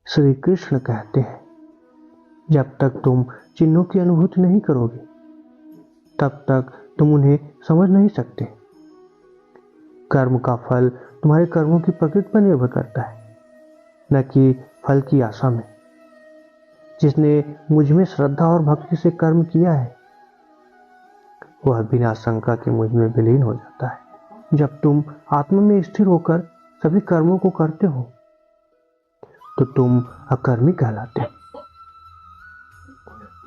श्री कृष्ण कहते हैं, जब तक तुम चिन्हों की अनुभूति नहीं करोगे तब तक तुम उन्हें समझ नहीं सकते। कर्म का फल तुम्हारे कर्मों की प्रकृति पर निर्भर करता है, न कि फल की आशा में। जिसने मुझ में श्रद्धा और भक्ति से कर्म किया है वह बिना शंका के मुझ में विलीन हो जाता है। जब तुम आत्मा में स्थिर होकर सभी कर्मों को करते हो तो तुम अकर्मी कहलाते हो।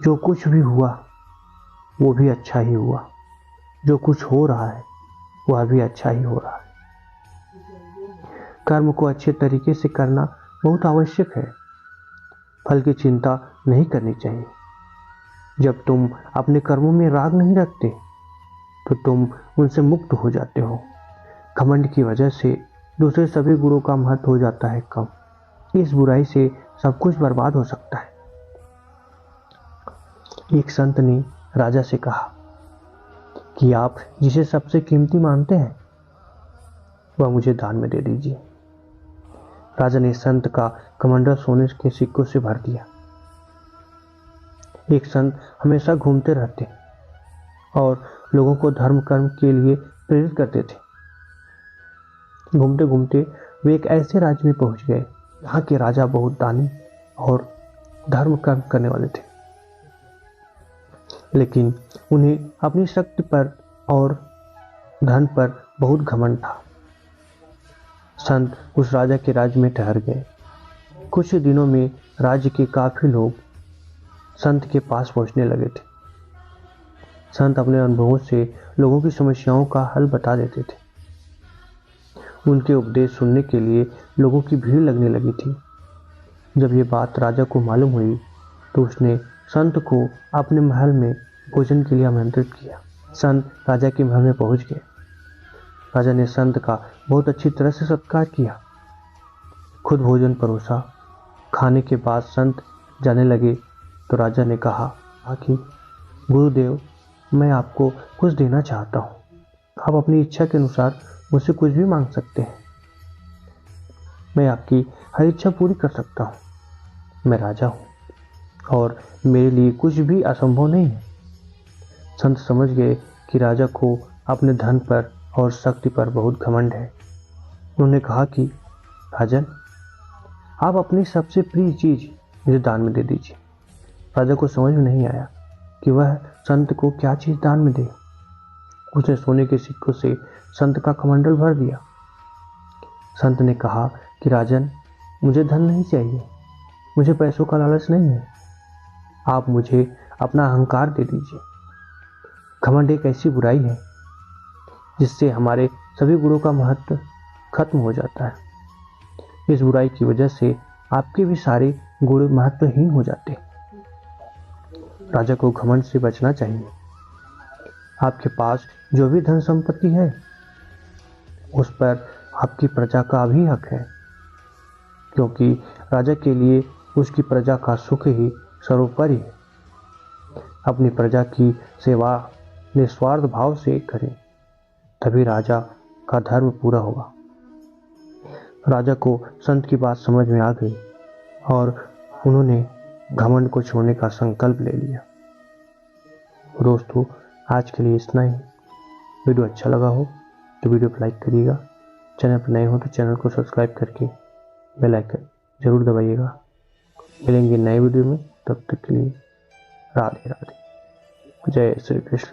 जो कुछ भी हुआ वो भी अच्छा ही हुआ, जो कुछ हो रहा है वह भी अच्छा ही हो रहा है। कर्म को अच्छे तरीके से करना बहुत आवश्यक है। फल की चिंता नहीं करनी चाहिए। जब तुम अपने कर्मों में राग नहीं रखते तो तुम उनसे मुक्त हो जाते हो। घमंड की वजह से दूसरे सभी गुणों का महत्व हो जाता है कम। इस बुराई से सब कुछ बर्बाद हो सकता है। एक संत ने राजा से कहा कि आप जिसे सबसे कीमती मानते हैं वह मुझे दान में दे दीजिए। राजा ने संत का कमंडल सोने के सिक्कों से भर दिया। एक संत हमेशा घूमते रहते और लोगों को धर्म कर्म के लिए प्रेरित करते थे। घूमते घूमते वे एक ऐसे राज्य में पहुंच गए जहाँ के राजा बहुत दानी और धर्म कर्म करने वाले थे, लेकिन उन्हें अपनी शक्ति पर और धन पर बहुत घमंड था। संत उस राजा के राज्य में ठहर गए। कुछ ही दिनों में राज्य के काफी लोग संत के पास पहुंचने लगे थे। संत अपने अनुभवों से लोगों की समस्याओं का हल बता देते थे। उनके उपदेश सुनने के लिए लोगों की भीड़ लगने लगी थी। जब ये बात राजा को मालूम हुई तो उसने संत को अपने महल में भोजन के लिए आमंत्रित किया। संत राजा के महल में पहुंच गए। राजा ने संत का बहुत अच्छी तरह से सत्कार किया, खुद भोजन परोसा। खाने के बाद संत जाने लगे तो राजा ने कहा कि गुरुदेव, मैं आपको कुछ देना चाहता हूँ। आप अपनी इच्छा के अनुसार मुझसे कुछ भी मांग सकते हैं। मैं आपकी हर इच्छा पूरी कर सकता हूँ। मैं राजा हूँ और मेरे लिए कुछ भी असंभव नहीं है। संत समझ गए कि राजा को अपने धन पर और शक्ति पर बहुत घमंड है। उन्होंने कहा कि राजन, आप अपनी सबसे प्रिय चीज मुझे दान में दे दीजिए। राजा को समझ में नहीं आया कि वह संत को क्या चीज दान में दे। उसने सोने के सिक्कों से संत का कमंडल भर दिया। संत ने कहा कि राजन, मुझे धन नहीं चाहिए, मुझे पैसों का लालच नहीं है। आप मुझे अपना अहंकार दे दीजिए। घमंड एक ऐसी बुराई है जिससे हमारे सभी गुणों का महत्व खत्म हो जाता है। इस बुराई की वजह से आपके भी सारे गुण महत्वहीन हो जाते हैं। राजा को घमंड से बचना चाहिए। आपके पास जो भी धन संपत्ति है उस पर आपकी प्रजा का भी हक है, क्योंकि राजा के लिए उसकी प्रजा का सुख ही सर्वोपरि है। अपनी प्रजा की सेवा निस्वार्थ भाव से करें, तभी राजा का धर्म पूरा होगा। राजा को संत की बात समझ में आ गई और उन्होंने घमंड को छोड़ने का संकल्प ले लिया। दोस्तों, आज के लिए इतना ही। वीडियो अच्छा लगा हो तो वीडियो को लाइक करिएगा। चैनल पर नए हो तो चैनल को सब्सक्राइब करके बेल आइकन जरूर दबाइएगा। मिलेंगे नए वीडियो में, तब तक के लिए राधे राधे। जय श्री कृष्ण।